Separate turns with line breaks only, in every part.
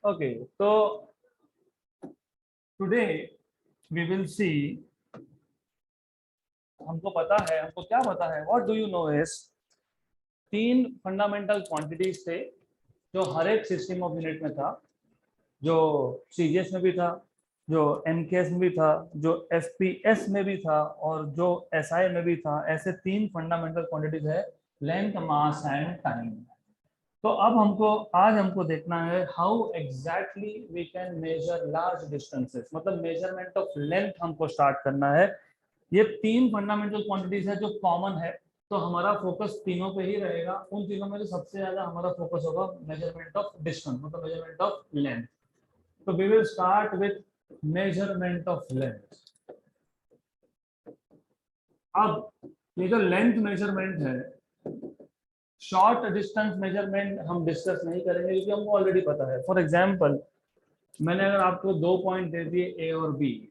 Okay, तो today we will see, हमको क्या पता है, what do you know is, तीन फंडामेंटल क्वांटिटीज थे जो हर एक सिस्टम ऑफ यूनिट में था, जो सीजीएस में भी था, जो एमकेएस में भी था, जो एफपीएस में भी था और जो एसआई में भी था। ऐसे तीन फंडामेंटल क्वांटिटीज है, लेंथ, मास एंड टाइम। तो अब हमको देखना है how exactly we can measure large distances, मतलब मेजरमेंट ऑफ लेंथ हमको स्टार्ट करना है। ये तीन फंडामेंटल क्वांटिटीज है जो कॉमन है, तो हमारा फोकस तीनों पे ही रहेगा। उन तीनों में से सबसे ज्यादा हमारा फोकस होगा मेजरमेंट ऑफ डिस्टेंस, मतलब मेजरमेंट ऑफ लेंथ। तो we will start with measurement of length. अब ये जो लेंथ मेजरमेंट है, शॉर्ट डिस्टेंस मेजरमेंट हम डिस्कस नहीं करेंगे क्योंकि हमको ऑलरेडी पता है। फॉर एग्जांपल, मैंने अगर आपको दो पॉइंट दे दिए ए और बी,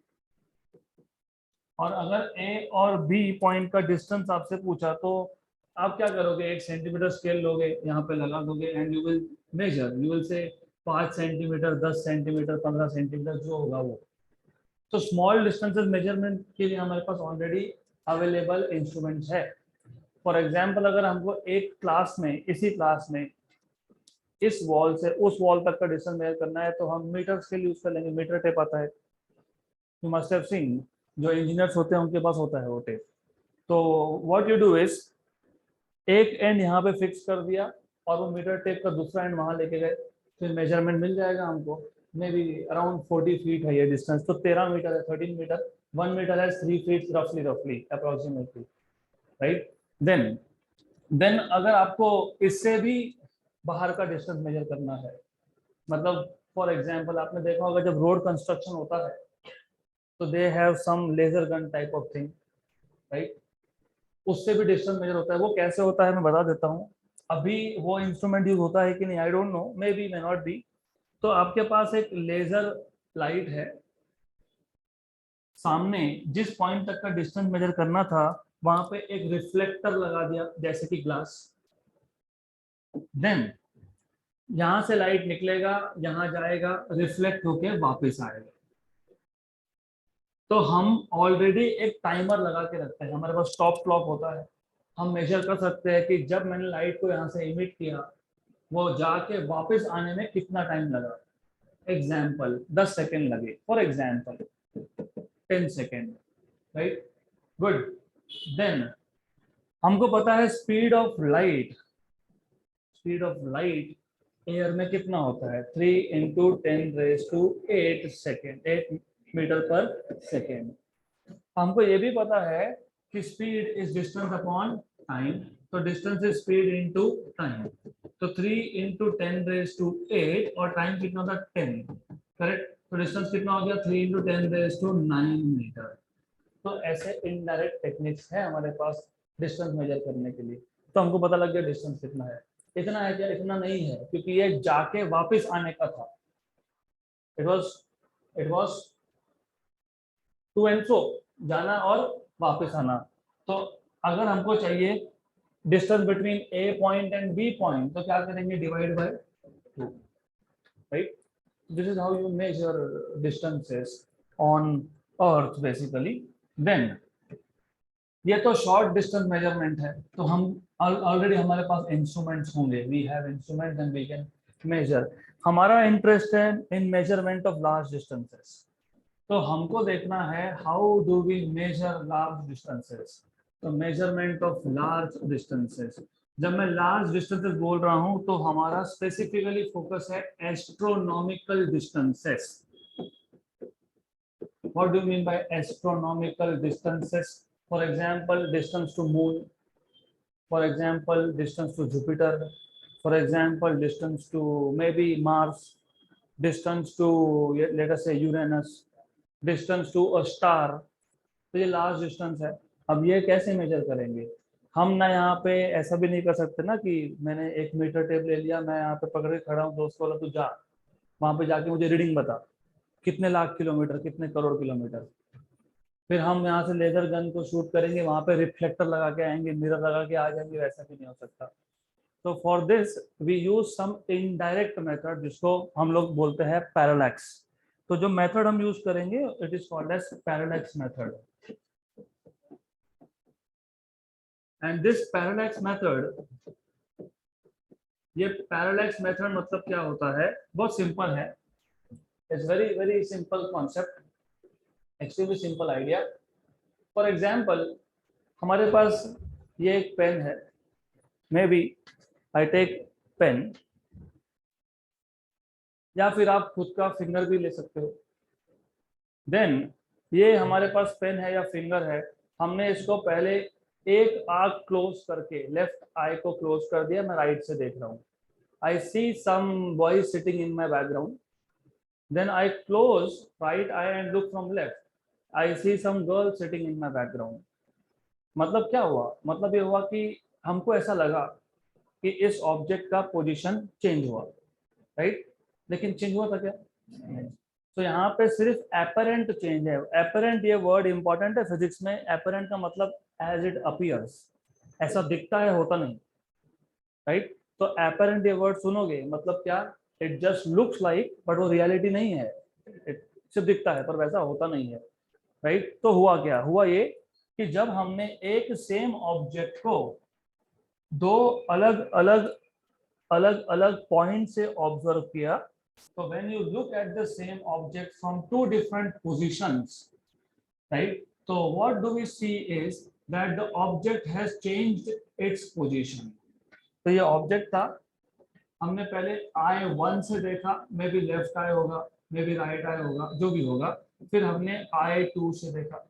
और अगर ए और बी पॉइंट का डिस्टेंस आपसे पूछा, तो आप क्या करोगे? 1 सेंटीमीटर स्केल लोगे, यहाँ पे लगा दोगे and you will measure, you will say 5 centimetre, 10 centimetre, 15 centimetre, जो होगा वो। तो स्मॉल डिस्टेंसेस मेजरमेंट के लिए हमारे पास ऑलरेडी अवेलेबल इंस्ट्रूमेंट्स है। फॉर एग्जाम्पल, अगर हमको एक क्लास में, इसी क्लास में इस वॉल से उस वॉल तक का डिस्टेंस मेजर करना है, तो हम मीटर स्केल यूज कर लेंगे। मीटर टेप आता है, यू मस्ट हैव सीन, जो इंजीनियर्स होते हैं उनके पास होता है वो टेप। तो व्हाट यू डू इज, एक एंड यहाँ पे फिक्स कर दिया और वो मीटर टेप का दूसरा एंड वहां लेके गए, फिर मेजरमेंट मिल जाएगा हमको। मे बी अराउंड 40 फीट है ये डिस्टेंस, तो 13 मीटर है, 13 मीटर, 1 मीटर है 3 फीट, रफली अप्रोक्सीमेटली, राइट। देन देन अगर आपको इससे भी बाहर का डिस्टेंस मेजर करना है, मतलब फॉर एग्जाम्पल आपने देखा होगा जब रोड कंस्ट्रक्शन होता है तो they have some laser gun type of thing, right. उससे भी डिस्टेंस मेजर होता है। वो कैसे होता है मैं बता देता हूँ। अभी वो इंस्ट्रूमेंट यूज होता है कि नहीं, I don't know, may be may not be. तो आपके पास एक लेजर लाइट है, सामने जिस पॉइंट तक का डिस्टेंस मेजर करना था वहां पे एक रिफ्लेक्टर लगा दिया, जैसे कि ग्लास। देन यहां से लाइट निकलेगा, यहां जाएगा, रिफ्लेक्ट होके वापस आएगा। तो हम ऑलरेडी एक टाइमर लगा के रखते हैं, हमारे पास स्टॉप क्लॉक होता है। हम मेजर कर सकते हैं कि जब मैंने लाइट को यहाँ से इमिट किया, वो जाके वापस आने में कितना टाइम लगा। एग्जाम्पल 10 सेकेंड लगे, for example 10 second, right. Good. Then हमको पता है स्पीड ऑफ लाइट एयर में कितना होता है, 3 × 10⁻⁸ सेकेंड, 8 मीटर पर सेकेंड। हमको ये भी पता है कि speed is distance upon time, तो distance is speed into time. तो 3 × 10⁸ और टाइम कितना था 10, करेक्ट। तो डिस्टेंस कितना हो गया, 3 × 10⁹ मीटर। तो ऐसे इनडायरेक्ट टेक्निक्स है हमारे पास डिस्टेंस मेजर करने के लिए। तो हमको पता लग गया डिस्टेंस कितना है। इतना है क्या? इतना नहीं है, क्योंकि ये जाके वापस आने का था। It was to and fro, जाना और वापस आना। तो अगर हमको चाहिए distance between A point and B point, तो क्या करेंगे, divide by 2, right. This is how you measure distances on earth basically. Then ये तो शॉर्ट डिस्टेंस मेजरमेंट है, तो हम ऑलरेडी हमारे पास इंस्ट्रूमेंट्स होंगे, we have instrument and we can measure. हमारा इंटरेस्ट है in measurement of large distances. तो हमको देखना है how do we measure large distances. तो मेजरमेंट ऑफ लार्ज डिस्टेंसेस, जब मैं लार्ज डिस्टेंसेस बोल रहा हूं तो हमारा स्पेसिफिकली फोकस है astronomical distances. What do you mean by astronomical distances? For example, distance to moon. For example, distance to Jupiter. For example, distance to maybe Mars. Distance to, let us say, Uranus. Distance to a star. तो ये large distance है। अब ये कैसे major करेंगे? हम ना यहाँ पे ऐसा भी नहीं कर सकते ना कि मैंने 1 मीटर टेप ले लिया, मैं यहाँ पे पकड़ के खड़ा हूँ, दोस्त बोला तू जा वहां पे जाके मुझे रीडिंग बता, कितने लाख किलोमीटर, कितने करोड़ किलोमीटर। फिर हम यहाँ से लेजर गन को शूट करेंगे, वहां पे रिफ्लेक्टर लगा के आएंगे, मिरर लगा के आ जाएंगे, वैसा भी नहीं हो सकता। तो for this we use some indirect method जिसको हम लोग बोलते हैं पैरेलैक्स। तो जो मेथड हम यूज करेंगे it is called as parallax method. And this parallax method, ये पैरेलैक्स मेथड मतलब क्या होता है, बहुत सिंपल है। It's very very simple concept, extremely simple idea. For example हमारे पास ये एक पेन है, maybe I take pen, या फिर आप खुद का फिंगर भी ले सकते हो। देन ये हमारे पास पेन है या फिंगर है, हमने इसको पहले एक आंख क्लोज करके, लेफ्ट आई को क्लोज कर दिया, मैं राइट से देख रहा हूँ। I see some boys sitting in my background. Then I close right eye and look from left, I see some girl sitting in my background. मतलब क्या हुआ, मतलब ये हुआ कि हमको ऐसा लगा कि इस ऑब्जेक्ट का पोजीशन चेंज हुआ, राइट? लेकिन चेंज हुआ था क्या? तो यहाँ पे सिर्फ एपरेंट चेंज है। एपरेंट ये वर्ड इंपॉर्टेंट है फिजिक्स में। एपरेंट का मतलब एज इट अपीयर्स, ऐसा दिखता है, होता नहीं, राइट? तो एपरेंट ये वर्ड सुनोगे मतलब क्या, it just looks like, but वो रियलिटी नहीं है, सिर्फ दिखता है पर वैसा होता नहीं है, राइट? तो हुआ क्या, हुआ ये कि जब हमने एक सेम ऑब्जेक्ट को दो अलग अलग अलग अलग पॉइंट से ऑब्जर्व किया, तो when you look at the same object from two different positions, right, तो what do we see is that the object has changed its position. तो ये ऑब्जेक्ट था, हमने पहले आई वन से देखा, मे बी लेफ्ट आई होगा, मे बी राइट आई होगा, जो भी होगा। फिर हमने आई टू से देखा।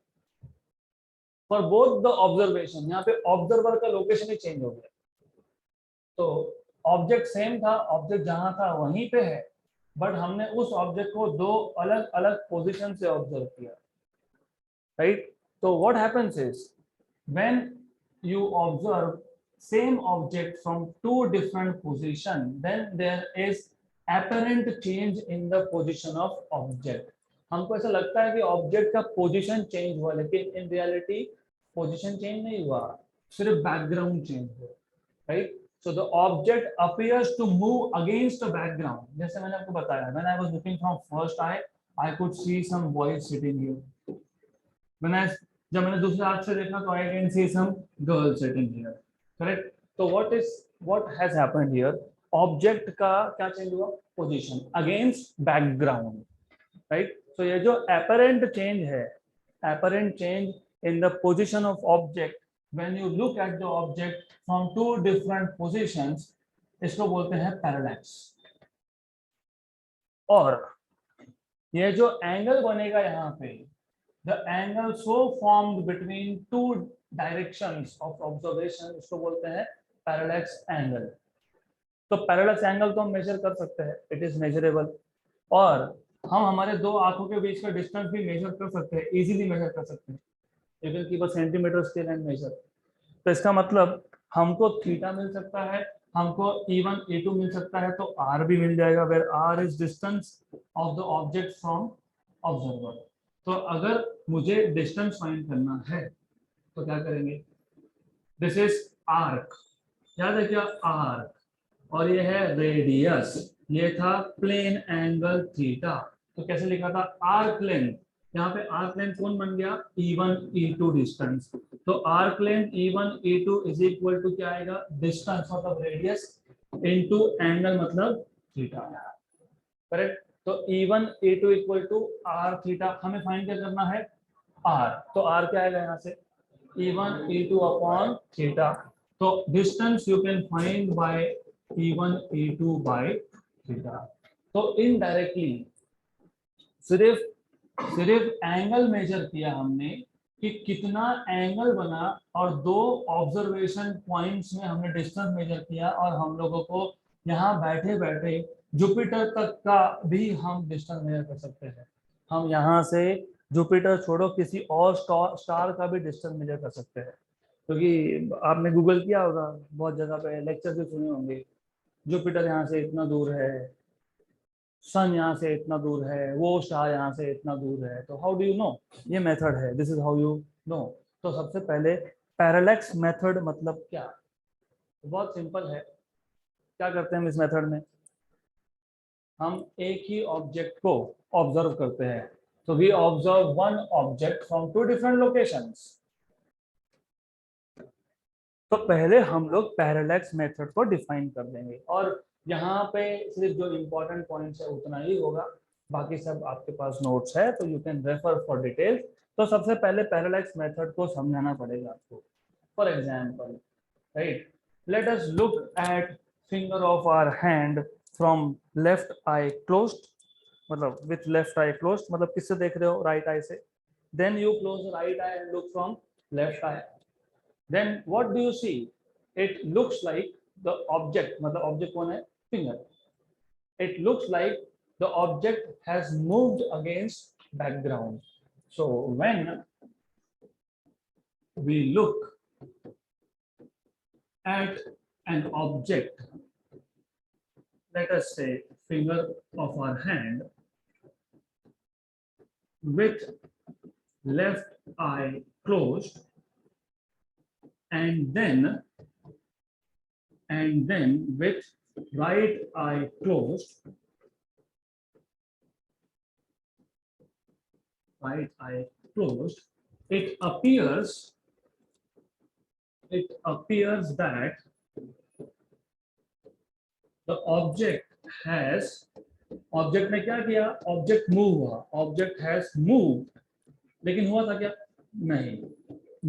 फॉर बोथ द ऑब्जर्वेशन, यहाँ पे ऑब्जर्वर का लोकेशन ही चेंज हो गया। तो ऑब्जेक्ट सेम था, ऑब्जेक्ट जहां था वहीं पे है, बट हमने उस ऑब्जेक्ट को दो अलग अलग पोजीशन से ऑब्जर्व किया, राइट? तो what happens is when you observe same object from two different position, then there is apparent change in the position of object। हमको ऐसा लगता है कि ऑब्जेक्ट का पोजीशन चेंज हुआ, लेकिन इन रियलिटी पोजीशन चेंज नहीं हुआ, सिर्फ बैकग्राउंड चेंज हुआ, right? So the object appears to move against the background। जैसे मैंने आपको बताया, when I was looking from first eye, I could see some boys sitting here। जब मैंने दूसरे हाथ से देखा तो I can see some girls sitting here, correct? तो what has happened here? Object का क्या चेंज हुआ? Position against background, right? So ये जो apparent change है, apparent change in the position of object when you look at the object from two different positions, इसको बोलते हैं पैरेलैक्स। और ये जो एंगल बनेगा यहाँ पे, the angle so formed between two directions of observation, इसको बोलते हैं पैरेलैक्स एंगल। तो पैरेलैक्स एंगल तो हम मेजर कर सकते हैं, इट इज मेजरेबल। और हम हमारे दो आंखों के बीच का डिस्टेंस भी मेजर कर सकते हैं, इजीली मेजर कर सकते हैं। You can keep a centimetre scale and measure. तो इसका मतलब हमको थीटा मिल सकता है, हमको E1 E2 मिल सकता है, तो R भी मिल जाएगा, where R is distance of the object from observer. तो अगर मुझे डिस्टेंस फाइंड करना है तो क्या करेंगे, दिस इज आर्क, याद है क्या, आर्क, और ये है रेडियस, ये था प्लेन एंगल थीटा। तो कैसे लिखा था, आर्क लेंथ। यहाँ पे आर्क लेंथ कौन बन गया, E1 E2 डिस्टेंस। तो arc length E1 E2 is equal to क्या आएगा, डिस्टेंस मतलब रेडियस इनटू एंगल मतलब थीटा, करेक्ट? तो E1 E2 equal to R theta. हमें फाइंड क्या करना है, आर। तो आर क्या आएगा यहाँ से, E1 E2 अपॉन थीटा। तो distance you can find by E1 E2 by theta. तो इनडायरेक्टली सिर्फ एंगल मेजर किया हमने कि कितना एंगल बना, और दो ऑब्जर्वेशन पॉइंट्स में हमने डिस्टेंस मेजर किया, और हम लोगों को यहाँ बैठे बैठे जुपिटर तक का भी हम डिस्टेंस मेजर कर सकते हैं। हम यहाँ से जुपिटर छोड़ो किसी और स्टार का भी डिस्टेंस मेजर कर सकते हैं, क्योंकि आपने गूगल किया होगा, बहुत जगह पे लेक्चर भी सुने होंगे, जुपिटर यहाँ से इतना दूर है, सन यहाँ से इतना दूर है, वो स्टार यहाँ से इतना दूर है। तो हाउ डू यू नो, ये मेथड है, this is how you know. तो सबसे पहले पैरेलैक्स मेथड मतलब क्या, बहुत सिंपल है। क्या करते हैं हम इस मेथड में, हम एक ही ऑब्जेक्ट को ऑब्जर्व करते हैं। तो we observe one object from two different locations. तो पहले हम लोग पैरेलैक्स मेथड को डिफाइन कर देंगे, और यहाँ पे सिर्फ जो इम्पोर्टेंट पॉइंट्स है उतना ही होगा, बाकी सब आपके पास नोट्स है तो you can refer for details. तो सबसे पहले पैरेलैक्स मेथड को समझाना पड़ेगा आपको। For example, right, let us look at finger of our hand from left eye closed, मतलब विथ लेफ्ट आई क्लोज्ड, मतलब किससे देख रहे हो, राइट आई से। Then you close right eye and look from left eye, then what do you see? It looks like the object, मतलब object कौन है, finger, it looks like the object has moved against background. So when we look at an object, let us say finger of our hand, with left eye closed, and then with right eye closed, it appears that the object ने क्या किया, object move हुआ, object has moved, लेकिन हुआ था क्या, नहीं,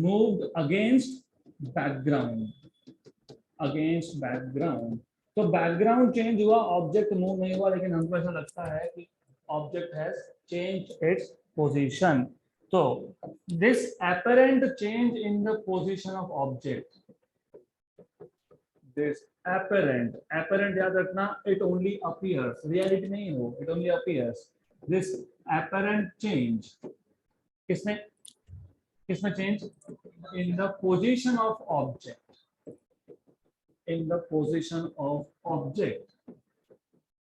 moved against background, तो बैकग्राउंड चेंज हुआ, ऑब्जेक्ट मूव नहीं हुआ, लेकिन हमको ऐसा लगता है कि object has changed its position. तो this apparent change in the position of object, this apparent याद रखना, it only appears, reality नहीं हो, it only appears, this apparent change किसमें change, in the position of object,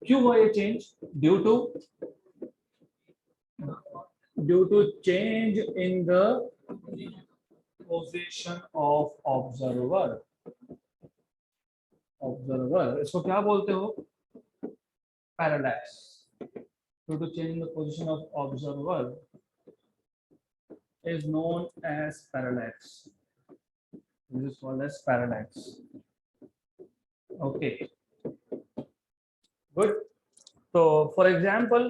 क्यों हुआ ये change, due to change in the position of observer. इसको क्या बोलते हो, parallax. Due to change in the position of observer is known as parallax. This is called as parallax. Okay, good. तो for example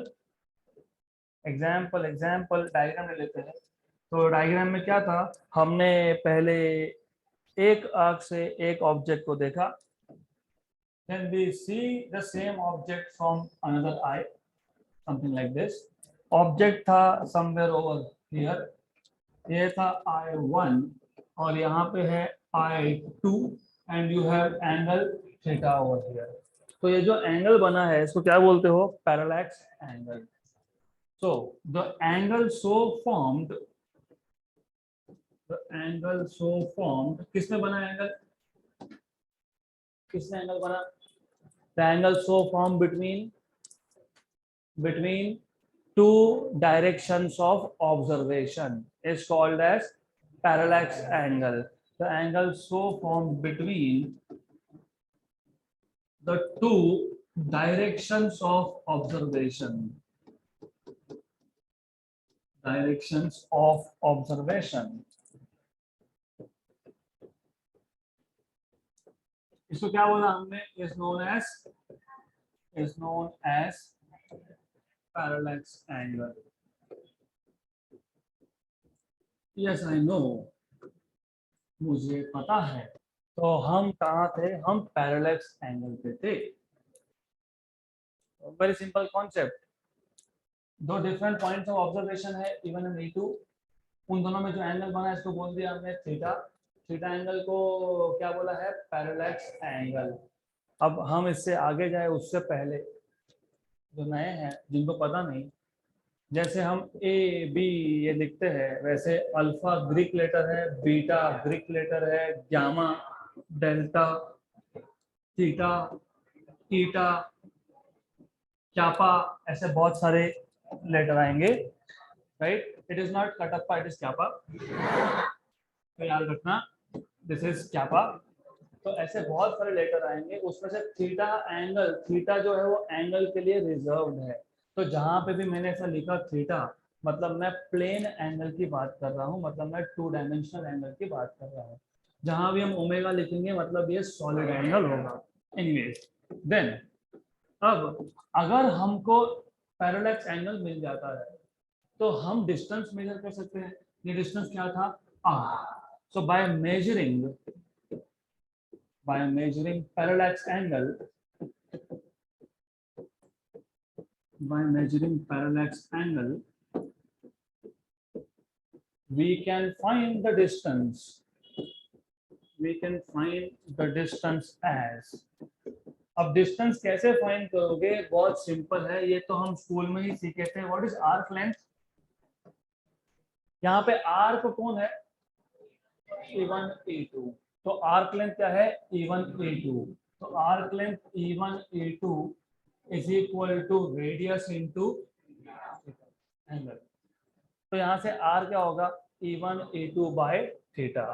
diagram ले लेते हैं। तो diagram में क्या था, हमने पहले एक आंख से एक ऑब्जेक्ट को देखा, then we see the same object from another eye, something like this. Object था somewhere over here, ये था I1 और यहाँ पे है I2 and you have angle theta over here. तो ये जो एंगल बना है इसको क्या बोलते हो, parallax angle. So the angle so formed, किसने बना एंगल, बना, the angle so formed between two directions of observation is called as parallax angle. The angle so formed between the two directions of observation. इसको क्या बोला हमने, is known as parallax angle. Yes, I know, मुझे पता है। तो हम कहाँ थे, हम पैरेलैक्स एंगल पे थे। वेरी सिंपल कॉन्सेप्ट, दो डिफरेंट पॉइंट्स ऑफ ऑब्जर्वेशन है E1 और E2, उन दोनों में जो एंगल बना है इसको बोल दिया हमने थीटा। थीटा एंगल को क्या बोला है, पैरेलैक्स एंगल। अब हम इससे आगे जाए उससे पहले जो नए हैं जिनको पता नहीं, जैसे हम ए बी ये लिखते हैं, वैसे अल्फा ग्रीक लेटर है, बीटा ग्रीक लेटर है, gamma, delta, theta, eta, kappa, ऐसे बहुत सारे लेटर आएंगे, right. It is not Kattappa, it is kappa, तो याद रखना, दिस इज क्यापा, तो ऐसे बहुत सारे लेटर आएंगे, उसमें से थीटा एंगल, थीटा जो है वो एंगल के लिए रिजर्व्ड है। तो जहां पे भी मैंने ऐसा लिखा थीटा, मतलब मैं प्लेन एंगल की बात कर रहा हूँ, मतलब मैं 2 डायमेंशनल एंगल की बात कर रहा हूँ। जहां भी हम ओमेगा लिखेंगे मतलब ये सॉलिड एंगल होगा। एनीवेज, देन अब अगर हमको पैरेलैक्स एंगल मिल जाता है तो हम डिस्टेंस मेजर कर सकते हैं। ये डिस्टेंस क्या था, r। So by measuring parallax angle, by measuring parallax angle we can find the distance, we can find the distance as। अब डिस्टेंस कैसे फाइंड करोगे, बहुत सिंपल है, ये तो हम स्कूल में ही सीखे थे। व्हाट इज आर्क लेंथ, यहाँ पे आर्क कौन है, E1 E2। तो आर्क लेंथ क्या है, E1 E2। तो arc length E1 E2 is equal to radius into angle. तो यहाँ से r क्या होगा, E1 E2 बाय थीटा।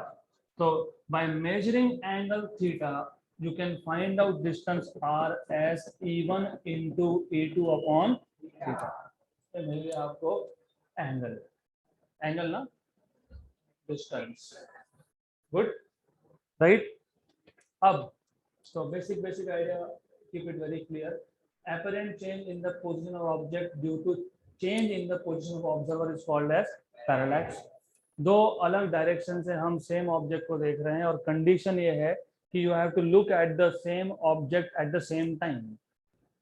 तो by measuring angle theta you can find out distance r as E1 into E2 upon theta। तो मिल गया आपको angle, angle ना डिस्टेंस, गुड राइट। अब so basic idea, keep it very clear। Apparent change in the position of object due to change in the position of observer is called as parallax। दो अलग direction से हम same object को देख रहे हैं और कंडीशन ये है कि you have to look at the same object at the same time.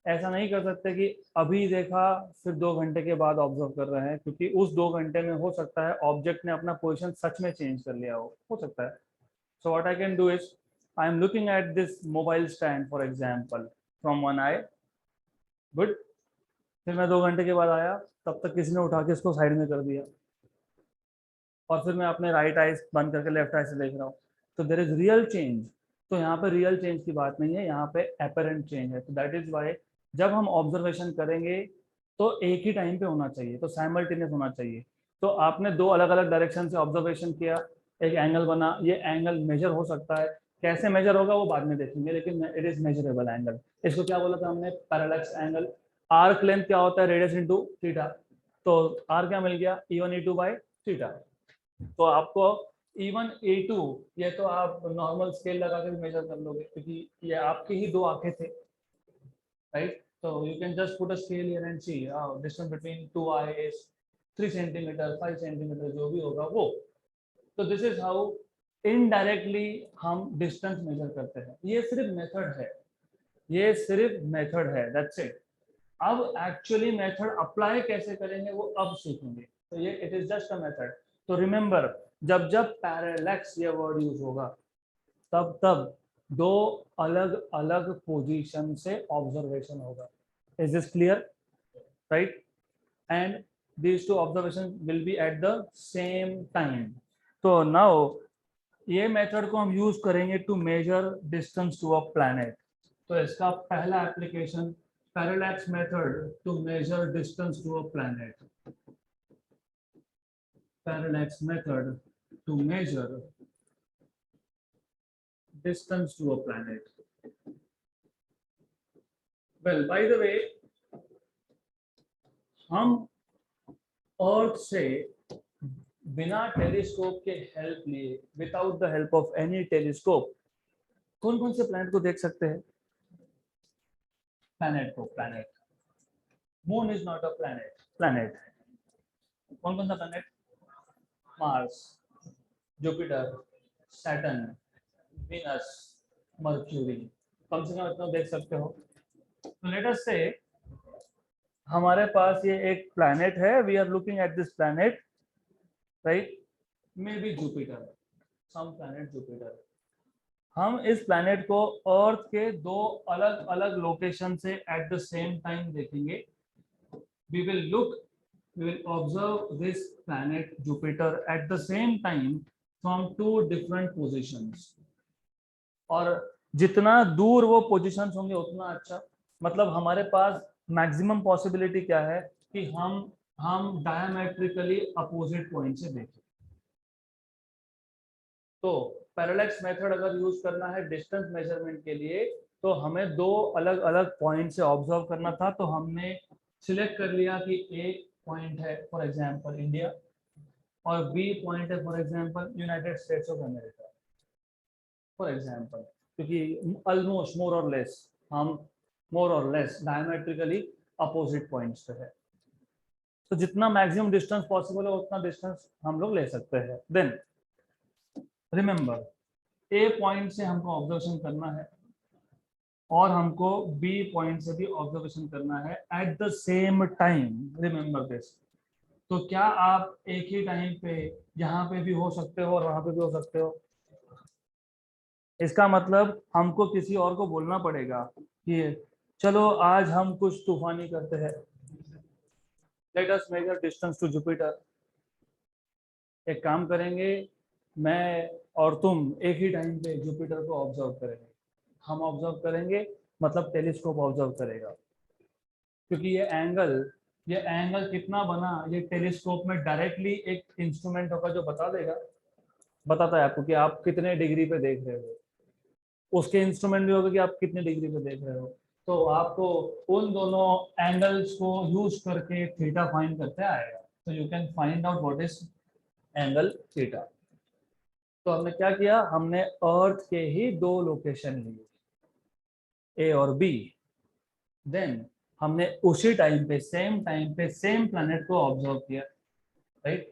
ऐसा नहीं कर सकते कि अभी देखा फिर 2 घंटे के बाद ऑब्जर्व कर रहे हैं, क्योंकि उस 2 घंटे में हो सकता है ऑब्जेक्ट ने अपना पोजिशन सच में चेंज कर लिया हो सकता है। So what I can do is I am looking at this mobile stand for example from one eye, good। फिर मैं 2 घंटे के बाद आया, तब तक किसी ने उठा के इसको साइड में कर दिया, और फिर मैं अपने राइट आई बंद करके लेफ्ट आई से देख रहा हूँ। तो देयर इज रियल चेंज। तो यहाँ पे रियल चेंज की बात नहीं है, यहाँ पे एपरेंट चेंज है। तो दैट इज वाई जब हम ऑब्जर्वेशन करेंगे तो एक ही टाइम पे होना चाहिए, तो साइमल्टेनियस होना चाहिए। तो आपने 2 अलग अलग डायरेक्शन से ऑब्जर्वेशन किया, एक एंगल बना, ये एंगल मेजर हो सकता है, कैसे मेजर होगा वो बाद में देखेंगे, लेकिन इट इज मेजरेबल एंगल। इसको क्या बोला था हमने, पैरेलैक्स एंगल। आर्क लेंथ क्या होता है, रेडियस इनटू थीटा। तो आर क्या मिल गया, E1 E2 बाय थीटा। तो आपको E1 E2 ये तो आप नॉर्मल स्केल लगा के भी मेजर कर लोगे, क्योंकि ये आपकी ही 2 आंखें थे, राइट। तो you can just put a scale here and see distance between 2 eyes 3 centimeter 5 centimeter जो भी होगा वो। तो दिस इज हाउ इनडायरेक्टली हम डिस्टेंस मेजर करते हैं। ये सिर्फ मेथड है, ये सिर्फ मेथड है, दैट्स इट। अब एक्चुअली मेथड अप्लाई कैसे करेंगे वो अब सीखेंगे। तो ये it is just a method. तो रिमेंबर, जब जब पैरेलैक्स ये वर्ड यूज होगा तब तब 2 अलग अलग पोजीशन से ऑब्जर्वेशन होगा। Is this clear, right. And these 2 observations will be at the same time। तो now ये मेथड को हम यूज करेंगे to measure distance to a planet. तो इसका पहला application, parallax method to measure distance to a planet. Parallax method to measure distance to a planet। Well, by the way, हम अर्थ से बिना टेलीस्कोप के हेल्प लिए, without the help of any telescope, कौन कौन से प्लैनेट को देख सकते हैं? प्लैनेट को, planet. Moon is not a planet, planet. कौन कौन सा planet? Mars, Jupiter, Saturn, Venus, Mercury. कम से कम इतना देख सकते हो। तो लेट अस से हमारे पास ये एक प्लैनेट है, we are looking at this planet, right, maybe Jupiter, some planet Jupiter. हम इस प्लैनेट को अर्थ के 2 अलग अलग लोकेशन से एट द सेम टाइम देखेंगे। We will look, we will observe this planet Jupiter at the same time from 2 different positions। और जितना दूर वो पोजीशंस होंगे उतना अच्छा। मतलब हमारे पास मैक्सिमम पॉसिबिलिटी क्या है कि हम डायमेट्रिकली अपोजिट पॉइंट से देखें। तो पैरेलैक्स मेथड अगर यूज करना है डिस्टेंस मेजरमेंट के लिए तो हमें दो अलग अलग पॉइंट से ऑब्जर्व करना था, तो हमने सिलेक्ट कर लिया कि ए पॉइंट है फॉर एग्जांपल इंडिया और बी पॉइंट है for example United states of America for example, क्योंकि ऑलमोस्ट मोर और लेस डायमेट्रिकली अपोजिट पॉइंट्स पे है, तो जितना मैक्सिमम डिस्टेंस पॉसिबल है उतना डिस्टेंस हम लोग ले सकते हैं। देन रिमेंबर ए पॉइंट से हमको ऑब्जर्वेशन करना है और हमको बी पॉइंट से भी ऑब्जर्वेशन करना है eight the same time. Remember this. तो क्या आप एक ही टाइम पे यहाँ पे भी हो सकते हो और वहां पे भी हो सकते हो? इसका मतलब हमको किसी और को बोलना पड़ेगा कि चलो आज हम कुछ तूफानी करते हैं, let us measure distance to Jupiter. एक काम करेंगे, मैं और तुम एक ही टाइम पे जुपिटर को ऑब्जर्व करेंगे। हम ऑब्जर्व करेंगे मतलब टेलीस्कोप ऑब्जर्व करेगा, क्योंकि ये एंगल कितना बना ये टेलीस्कोप में डायरेक्टली एक इंस्ट्रूमेंट होगा जो बताता है आपको कि आप कितने डिग्री पे देख रहे हो। उसके इंस्ट्रूमेंट भी होगा कि आप कितने डिग्री पे देख रहे हो, तो आपको उन दोनों एंगल्स को यूज करके थीटा फाइंड करते आएगा। तो you can find out what is angle theta. तो हमने क्या किया, हमने अर्थ के ही दो लोकेशन लिए ए और बी, देन हमने उसी टाइम पे सेम प्लैनेट को ऑब्जर्व किया, right,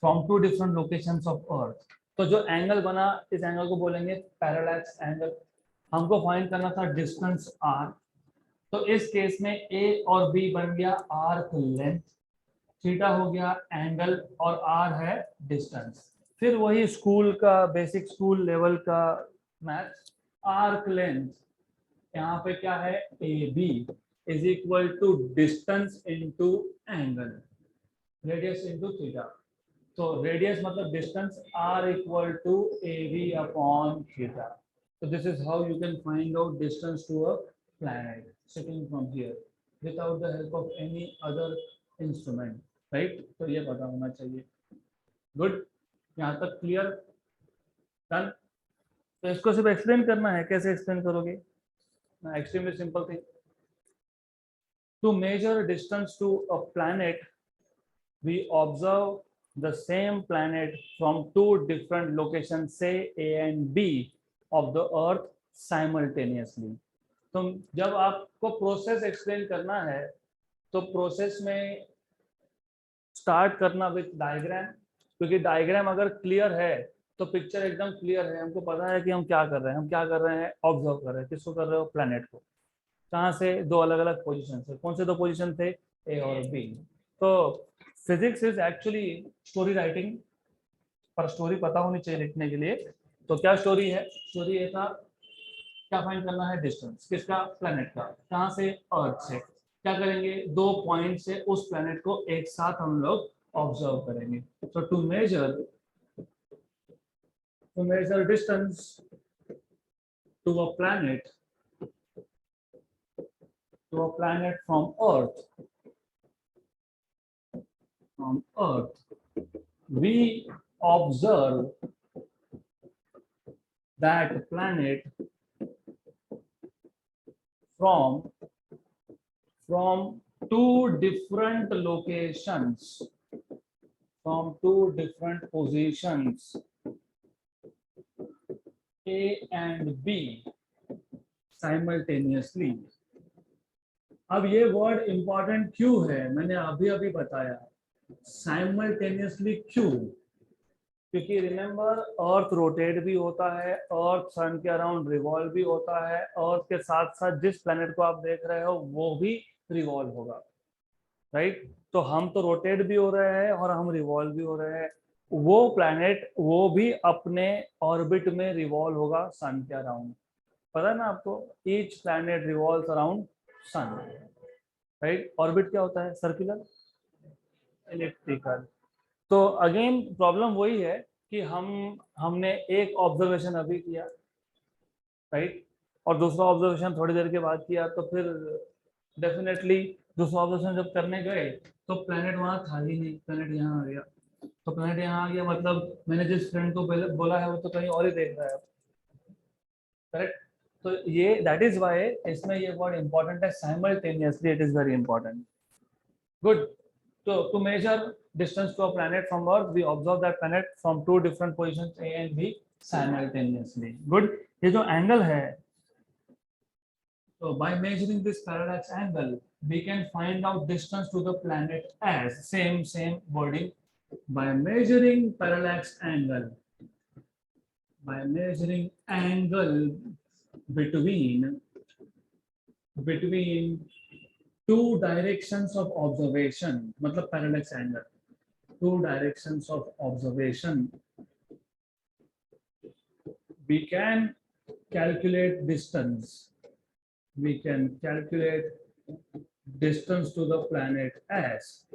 from two different locations of earth. तो जो एंगल बना इस एंगल को बोलेंगे पैरेलैक्स एंगल। हमको फाइंड करना था डिस्टेंस आर, तो इस केस में ए और बी बन गया आर्क लेंथ, थीटा हो गया एंगल और आर है डिस्टेंस। फिर वही स्कूल का बेसिक स्कूल लेवल का मैथ्स, आर्क लेंथ यहाँ पे क्या है A B is equal to distance into angle, radius into theta. तो रेडियस मतलब distance r equal to A B upon theta. So this is how you can find out distance to a planet sitting from here without the help of any other instrument, right? तो ये पता होना चाहिए। Good, यहाँ तक clear? Done. तो इसको सिर्फ एक्सप्लेन करना है। कैसे एक्सप्लेन करोगे? Extremely simple thing. To measure distance to a planet we observe the same planet from two different locations, say A and B of the earth simultaneously। तो जब आपको प्रोसेस एक्सप्लेन करना है तो प्रोसेस में स्टार्ट करना with diagram, क्योंकि diagram अगर क्लियर है तो पिक्चर एकदम क्लियर है, हमको पता है कि हम क्या कर रहे हैं। हम क्या कर रहे हैं? ऑब्जर्व कर रहे हैं। किसको कर रहे हो? प्लैनेट को। कहाँ से? दो अलग अलग पोजिशन से। कौन से दो पोजिशन थे? ए और बी। तो physics is actually story writing, पर स्टोरी पता होनी चाहिए लिखने के लिए। तो क्या स्टोरी है? स्टोरी ये था, क्या फाइंड करना है? डिस्टेंस। किसका? प्लैनेट का। कहाँ से? अर्थ से। क्या करेंगे? दो पॉइंट से उस प्लैनेट को एक साथ हम लोग ऑब्जर्व करेंगे। तो to measure distance to a planet from earth we observe that planet from two different locations, from two different positions A and B simultaneously। अब ये वर्ड इंपॉर्टेंट क्यों है मैंने अभी अभी बताया। साइमल्टेनियसली क्यों? क्योंकि रिमेंबर अर्थ रोटेट भी होता है, अर्थ सन के अराउंड रिवॉल्व भी होता है, अर्थ के साथ साथ जिस प्लेनेट को आप देख रहे हो वो भी रिवॉल्व होगा, राइट। तो हम तो रोटेट भी हो रहे हैं और हम रिवॉल्व भी हो रहे हैं। वो प्लेनेट वो भी अपने ऑर्बिट में रिवॉल्व होगा सन के अराउंड। पता है ना आपको? Each planet revolves around sun, right. Orbit क्या होता है? Circular, elliptical. तो अगेन प्रॉब्लम वही है कि हमने एक ऑब्जर्वेशन अभी किया, राइट, और दूसरा ऑब्जर्वेशन थोड़ी देर के बाद किया, तो फिर डेफिनेटली दूसरा ऑब्जर्वेशन जब करने गए तो प्लैनेट वहां था ही नहीं, प्लैनेट यहाँ आ गया। तो प्लैनेट यहाँ आ गया, मतलब मैंने जिस फ्रेंड को पहले बोला है वो तो कहीं और ही देख रहा है, करेक्ट। तो ये दैट इज वाई इसमें ये वर्ड इंपॉर्टेंट है, simultaneously it is very important. Good. So to measure distance to a planet from Earth, we observe that planet from two different positions A and B simultaneously. Good. ये जो angle है, so by measuring this parallax angle, we can find out distance to the planet as same wording. By measuring parallax angle, by measuring angle between two directions of observation, मतलब parallax angle, two directions of observation, we can calculate distance. We can calculate distance to the planet as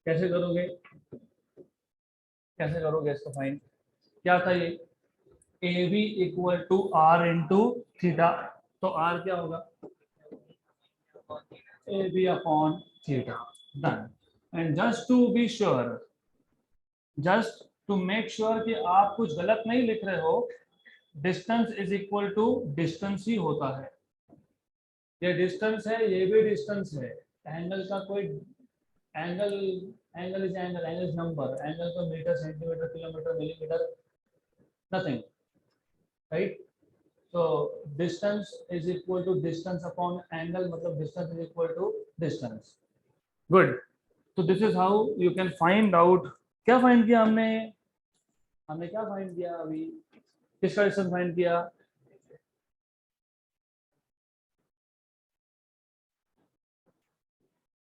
कैसे करोगे, कैसे करोगे इसको find? क्या था ये? A B equal to R into theta, तो आर क्या होगा? A B upon theta. Done. And just to be sure, just to make sure कि आप कुछ गलत नहीं लिख रहे हो, distance is equal to distance ही होता है। ये डिस्टेंस है, ये भी डिस्टेंस है। एंगल का कोई angle, angle is angle, angle is number, angle को metre centimetre kilometre millimetre nothing, right. so distance is equal to distance upon angle, मतलब distance is equal to distance. Good. so this is how you can find out. क्या find किया हमने? हमने क्या find किया अभी? किसका डिस्टेंस फाइंड किया?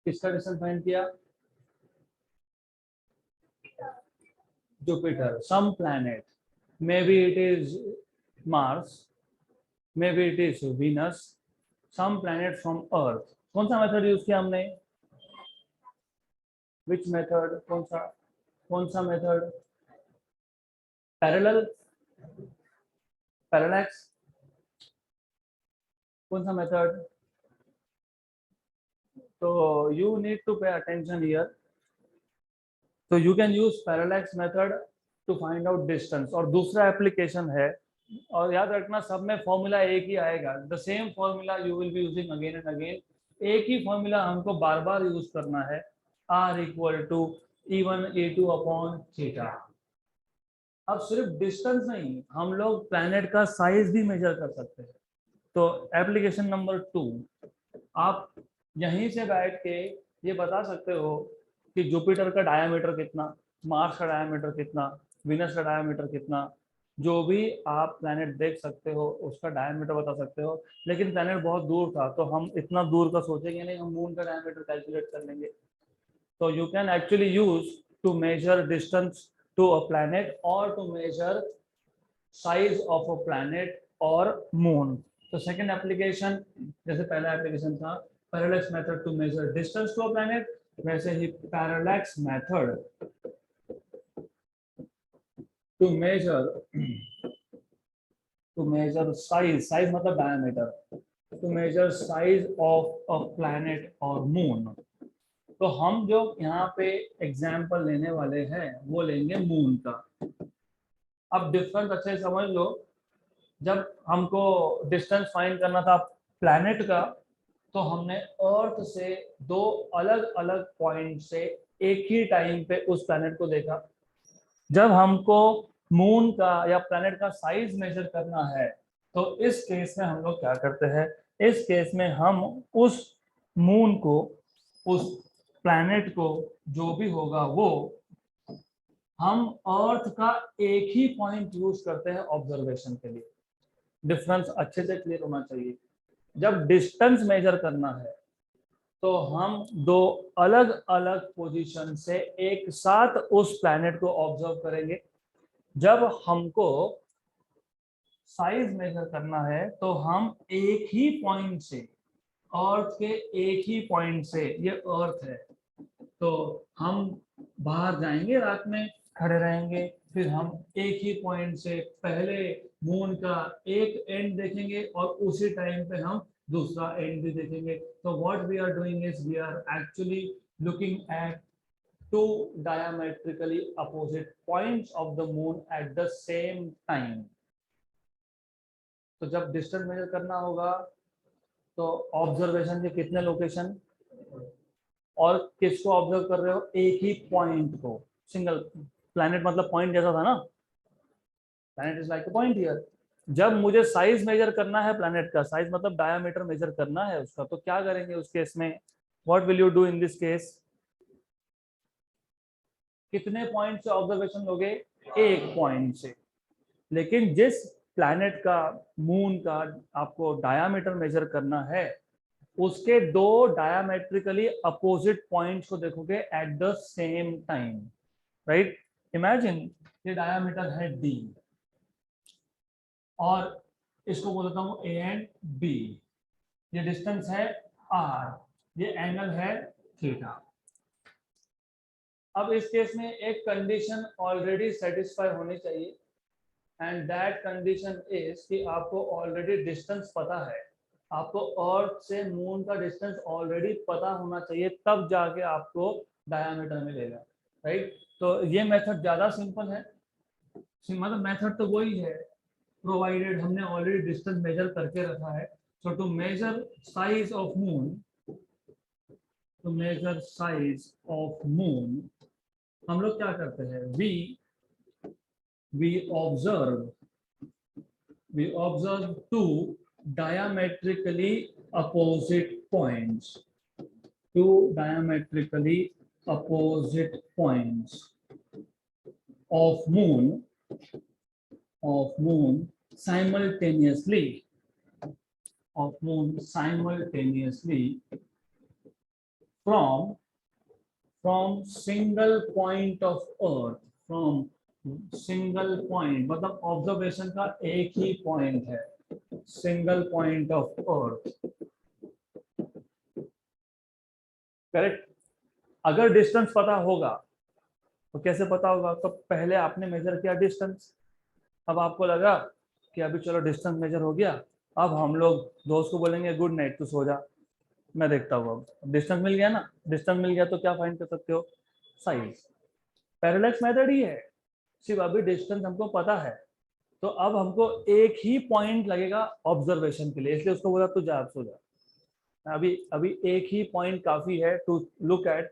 किसका डिस्टेंस फाइंड किया? Jupiter, some planet, maybe it is Mars, maybe it is Venus, some planet from Earth. कौन सा मेथड यूज किया हमने? Which method? कौन सा मेथड? पैरेलल, पैरेलैक्स, कौन सा मेथड? तो you need to pay attention here. तो you can use parallax method to find out distance. और दूसरा एप्लीकेशन है, और याद रखना सब में फॉर्मूला एक ही आएगा, the same formula you will be using again and again. एक ही फॉर्मूला हमको बार बार यूज करना है, R equal to E1 E2 upon theta. अब सिर्फ डिस्टेंस नहीं, हम लोग प्लैनेट का साइज भी मेजर कर सकते हैं. तो एप्लीकेशन नंबर 2, आप यहीं से बैठ के ये बता सकते हो कि जुपिटर का डायमीटर कितना, मार्स का डायमीटर कितना, विनस का डायमीटर कितना, जो भी आप प्लैनेट देख सकते हो उसका डायमीटर बता सकते हो. लेकिन प्लैनेट बहुत दूर था तो हम इतना दूर का सोचेंगे नहीं, हम मून का डायमीटर कैलकुलेट कर लेंगे. तो you can actually use to measure distance to a planet और to measure size of a planet और मून. तो सेकेंड एप्लीकेशन, जैसे पहला एप्लीकेशन था parallax method to measure distance to a planet, वैसे ही parallax method to measure size मतलब diameter, to measure size of a planet और मून. तो हम जो यहाँ पे एग्जाम्पल लेने वाले हैं वो लेंगे मून का. अब डिफरेंस अच्छे समझ लो, जब हमको डिस्टेंस फाइंड करना था प्लैनेट का, तो हमने अर्थ से दो अलग अलग पॉइंट से एक ही टाइम पे उस प्लैनेट को देखा. जब हमको मून का या प्लैनेट का साइज मेजर करना है तो इस केस में हम लोग क्या करते हैं? इस केस में हम उस मून को, उस प्लैनेट को, जो भी होगा वो हम अर्थ का एक ही पॉइंट यूज करते हैं ऑब्जर्वेशन के लिए. डिफरेंस अच्छे से क्लियर होना चाहिए. जब डिस्टेंस मेजर करना है तो हम दो अलग अलग पोजीशन से एक साथ उस प्लैनेट को ऑब्जर्व करेंगे. जब हमको साइज मेजर करना है तो हम एक ही पॉइंट से, अर्थ के एक ही पॉइंट से, ये अर्थ है तो हम बाहर जाएंगे रात में खड़े रहेंगे, फिर हम एक ही पॉइंट से पहले मून का एक एंड देखेंगे और उसी टाइम पे हम दूसरा एंड भी देखेंगे। तो what we are doing is we are actually looking at two diametrically opposite points of the moon at the same time। तो जब डिस्टेंस मेजर करना होगा तो ऑब्जर्वेशन के कितने लोकेशन, और किसको ऑब्जर्व कर रहे हो, एक ही पॉइंट को, सिंगल प्लैनेट मतलब पॉइंट जैसा था ना, planet is like a point here. जब मुझे साइज मेजर करना है प्लैनेट का, साइज मतलब डायमीटर मेजर करना है उसका, तो क्या करेंगे उस केस में, what will you do in this case, कितने पॉइंट से ऑब्जर्वेशन लोगे, एक पॉइंट से। लेकिन जिस प्लैनेट का, मून का आपको डायामीटर मेजर करना है, उसके दो डायमेट्रिकली अपोजिट पॉइंट्स को देखोगे eight the same time, right. Imagine ये डायमीटर है डी और इसको बोलता हूं ए एंड बी, ये डिस्टेंस है आर, ये एंगल है थीटा। अब इस केस में एक कंडीशन ऑलरेडी सेटिस्फाई होनी चाहिए, एंड दैट कंडीशन इज कि आपको ऑलरेडी डिस्टेंस पता है, आपको अर्थ से मून का डिस्टेंस ऑलरेडी पता होना चाहिए, तब जाके आपको डायमीटर मिलेगा, राइट। तो ये मेथड ज्यादा सिंपल है, मतलब मेथड तो वही है, प्रोवाइडेड हमने ऑलरेडी डिस्टेंस मेजर करके रखा है। So to measure size of moon, to measure size of moon हम लोग क्या करते हैं, we observe two diametrically opposite points, two diametrically opposite points of moon simultaneously, from single point of earth, from single point मतलब observation का एक ही point है, single point of earth, correct. अगर डिस्टेंस पता होगा तो कैसे पता होगा, तो पहले आपने मेजर किया डिस्टेंस, अब आपको लगा कि अभी चलो डिस्टेंस मेजर हो गया, अब हम लोग दोस्त को बोलेंगे गुड नाइट तू सो जा, मैं देखता हूँ। अब डिस्टेंस मिल गया ना, डिस्टेंस मिल गया तो क्या फाइंड कर सकते हो, साइज। पैरेलैक्स मेथड ही है, सिर्फ अभी डिस्टेंस हमको पता है, तो अब हमको एक ही पॉइंट लगेगा ऑब्जर्वेशन के लिए, इसलिए उसको बोला तू जा, सो जा। अभी अभी एक ही पॉइंट काफी है to look at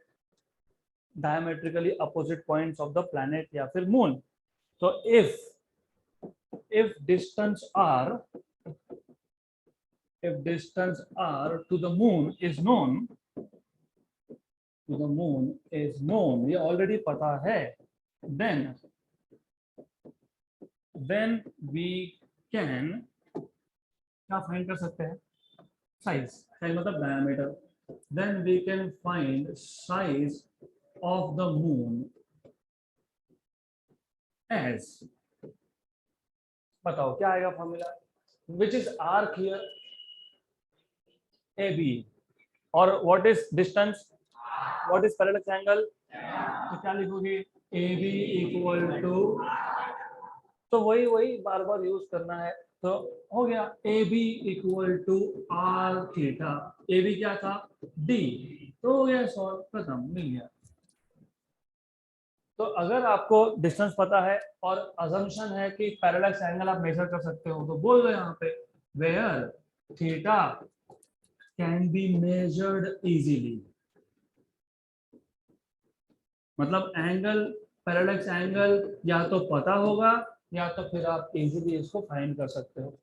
diametrically opposite points of the planet या फिर मून। तो if distance r to the moon is known, ये ऑलरेडी पता है, then we can क्या फाइंड कर सकते हैं, साइज मतलब diameter, then we can find size of the moon as, बताओ क्या आएगा formula, which is arc here AB, और what is distance, what is parallax angle, तो क्या लिखोगे AB इक्वल टू, तो वही बार बार यूज करना है, तो हो गया AB equal to R theta, AB क्या था D, तो हो गया सॉल्व, खत्म, मिल गया। तो अगर आपको डिस्टेंस पता है और अजम्पशन है कि पैरेलैक्स एंगल आप मेजर कर सकते हो, तो बोल दो यहाँ पे where theta can be measured easily, मतलब एंगल, पैरेलैक्स एंगल या तो पता होगा या तो फिर आप इजीली इसको फाइंड कर सकते हो।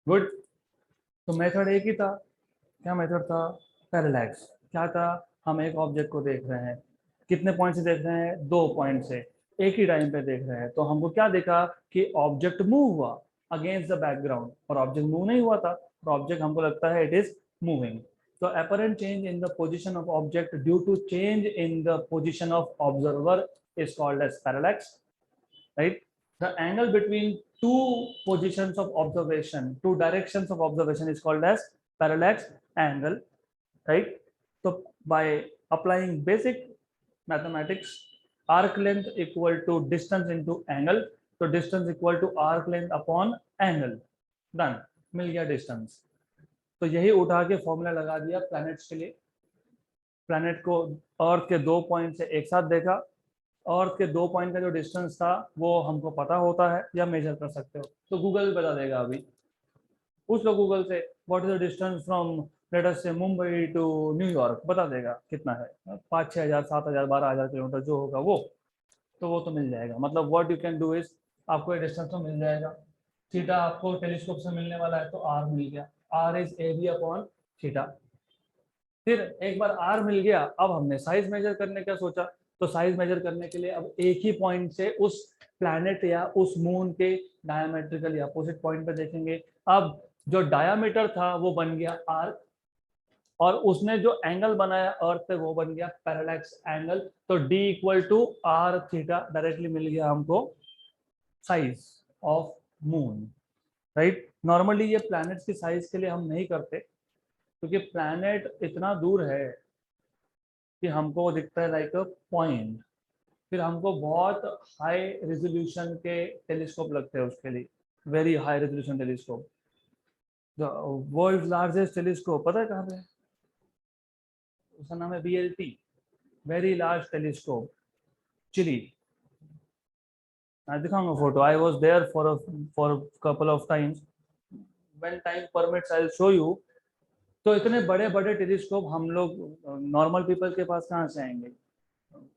गुड। तो मेथड एक ही था, क्या मेथड था, पैरेलैक्स। क्या था, हम एक ऑब्जेक्ट को देख रहे हैं, कितने पॉइंट से देख रहे हैं, 2 पॉइंट से, एक ही टाइम पे देख रहे हैं, तो हमको क्या देखा कि ऑब्जेक्ट मूव हुआ अगेंस्ट द बैकग्राउंड, और ऑब्जेक्ट मूव नहीं हुआ था, और ऑब्जेक्ट हमको लगता है it is moving. So apparent change in the position of object due to change in the position of observer is called as parallax, right? The angle between two positions of observation, two directions of observation is called as parallax angle, right? So by applying basic mathematics, arc length equal to distance into angle, तो distance equal to arc length upon angle, done, मिल गया distance. तो यही उठा के formula लगा दिया planets के लिए। प्लैनेट को अर्थ के 2 पॉइंट से एक साथ देखा, अर्थ के 2 पॉइंट का जो डिस्टेंस था वो हमको पता होता है या मेजर कर सकते हो, तो गूगल बता देगा। अभी पूछ लो गूगल से what is the distance from let us से मुंबई टू न्यूयॉर्क, बता देगा कितना है, 5-6 हज़ार 7 हज़ार 12 हज़ार किलोमीटर जो होगा वो, तो वो तो मिल जाएगा। मतलब what you can do is, आपको ये डिस्टेंस तो मिल जाएगा। थीटा आपको टेलीस्कोप से मिलने वाला है तो आर मिल गया, R is A B upon theta. फिर एक बार आर मिल गया, अब हमने साइज मेजर करने का सोचा, तो साइज मेजर करने के लिए अब एक ही पॉइंट से उस प्लैनेट या उस मून के डायमेट्रिकली अपोजिट पॉइंट पे देखेंगे। अब जो डायामीटर था वो बन गया आर, और उसने जो एंगल बनाया अर्थ पे वो बन गया पैरेलैक्स एंगल, तो D equal to R theta directly मिल गया हमको size of moon, right. Normally ये प्लैनेट्स की साइज के लिए हम नहीं करते, क्योंकि प्लैनेट इतना दूर है कि हमको वो दिखता है लाइक अ पॉइंट। फिर हमको बहुत हाई रेजोल्यूशन के टेलीस्कोप लगते हैं उसके लिए, very high resolution telescope. World largest telescope पता है कहाँ पे है? उसका नाम है VLT, very large telescope, Chile. मैं दिखाऊंगा photo, I was there for couple of times, when time permits I will show you. तो इतने बड़े बड़े टेलीस्कोप हम लोग नॉर्मल पीपल के पास कहाँ से आएंगे,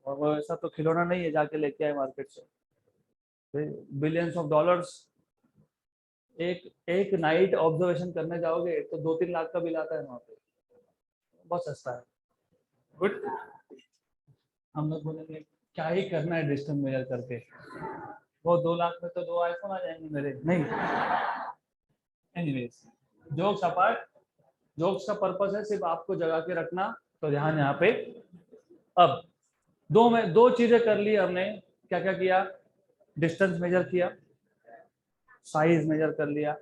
और वो ऐसा तो खिलौना नहीं है जाके लेके आए मार्केट से। बिलियंस ऑफ डॉलर्स, एक एक नाइट ऑब्जर्वेशन करने जाओगे तो 2-3 लाख का बिल आता है वहाँ पे, बहुत सस्ता है। गुड, हम लोग बोलेंगे क्या ही करना है डिस्टेंस मेजर करके, वो 2 लाख में तो 2 आईफोन आ जाएंगे मेरे, नहीं। एनीवेज, जोक्स अपार्ट, जोक्स का पर्पस है सिर्फ आपको जगा के रखना, तो ध्यान यहाँ पे। अब दो चीजें कर ली हमने, क्या क्या किया, डिस्टेंस मेजर किया, साइज मेजर कर लिया।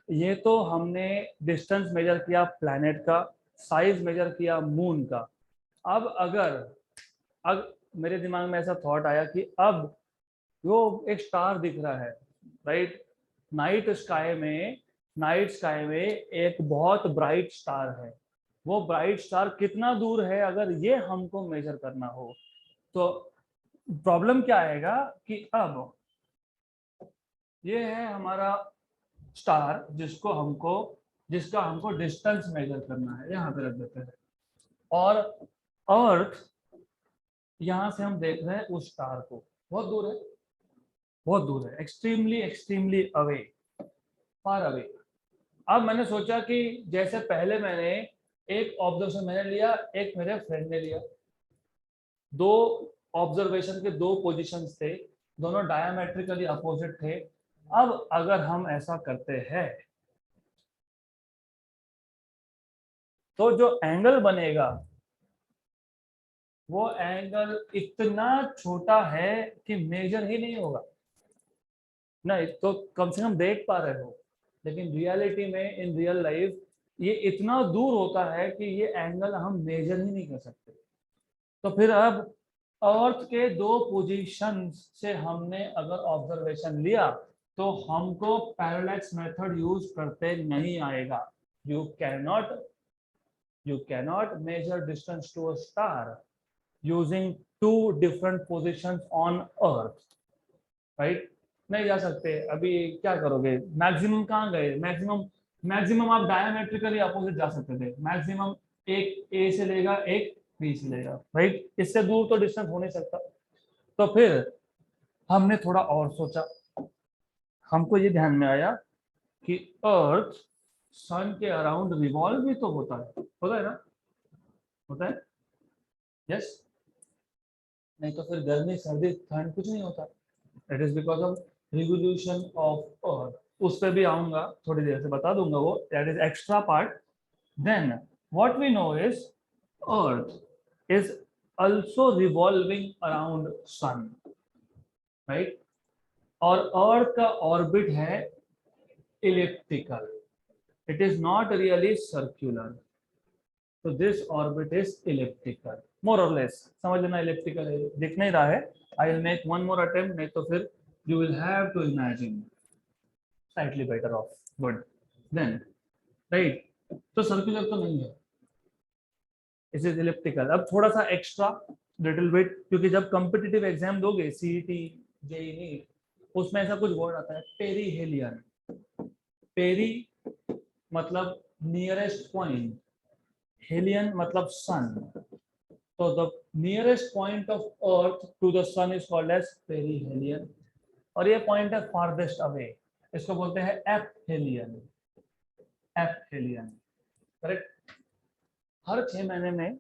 ये तो हमने डिस्टेंस मेजर किया प्लैनेट का, साइज मेजर किया मून का। अब मेरे दिमाग में ऐसा थॉट आया कि अब वो एक स्टार दिख रहा है, राइट। नाइट स्काई में एक बहुत ब्राइट स्टार है। वो ब्राइट स्टार कितना दूर है अगर ये हमको मेजर करना हो, तो प्रॉब्लम क्या आएगा कि अब ये है हमारा स्टार जिसका हमको डिस्टेंस मेजर करना है, यहाँ पे रख देते हैं। और अर्थ, यहाँ से हम देख रहे हैं उस स्टार को, बहुत दूर है, बहुत दूर है, extremely extremely away, far away. अब मैंने सोचा कि जैसे पहले मैंने एक ऑब्जर्वेशन मैंने लिया, एक मेरे फ्रेंड ने लिया, दो ऑब्जर्वेशन के दो पोजीशंस थे, दोनों डायमेट्रिकली अपोजिट थे। अब अगर हम ऐसा करते हैं तो जो एंगल बनेगा वो एंगल इतना छोटा है कि मेजर ही नहीं होगा। नहीं तो कम से कम देख पा रहे हो, लेकिन रियलिटी में इन रियल लाइफ ये इतना दूर होता है कि ये एंगल हम मेजर ही नहीं कर सकते। तो फिर अब अर्थ के दो पोजीशंस से हमने अगर ऑब्जर्वेशन लिया तो हमको पैरेलैक्स मेथड यूज करते नहीं आएगा। You cannot measure distance to a star using two different positions on earth, right. नहीं जा सकते। अभी क्या करोगे, मैक्सिमम कहाँ गए, मैक्सिमम आप डायमेट्रिकली अपोजिट जा सकते थे। मैक्सिमम एक ए से लेगा, एक बी से लेगा, राइट। इससे दूर तो डिस्टेंस हो नहीं सकता। तो फिर हमने थोड़ा और सोचा, हमको ये ध्यान में आया कि अर्थ सन के अराउंड रिवॉल्व भी तो होता है ना, होता है, यस। नहीं तो फिर गर्मी सर्दी ठंड कुछ नहीं होता। It is because of revolution of earth. उस पर भी आऊंगा थोड़ी देर से, बता दूंगा वो, that is extra part. Then what we know is earth is also revolving around sun, right? और अर्थ का ऑर्बिट है elliptical, it is not really circular, so this orbit is elliptical। मोर और लेस समझ लेना इलिप्टिकल है, दिख नहीं रहा है। I will make one more attempt, नहीं तो फिर you will have to imagine slightly better off. Good then right, तो सर्कुलर तो नहीं है, इट इज इलिप्टिकल। अब थोड़ा सा एक्स्ट्रा लिटिल बिट, क्योंकि जब कॉम्पिटिटिव एग्जाम दोगे सीईटी जेईई नीट, उसमें ऐसा कुछ वर्ड आता है पेरीहेलियन। पेरी मतलब नियरेस्ट पॉइंट, हेलियन मतलब सन, तो the nearest point of earth to the sun is called as perihelion, और ये पॉइंट है फारदेस्ट अवे, इसको बोलते हैं एपहेलियन। Aphelion correct. हर 6 महीने में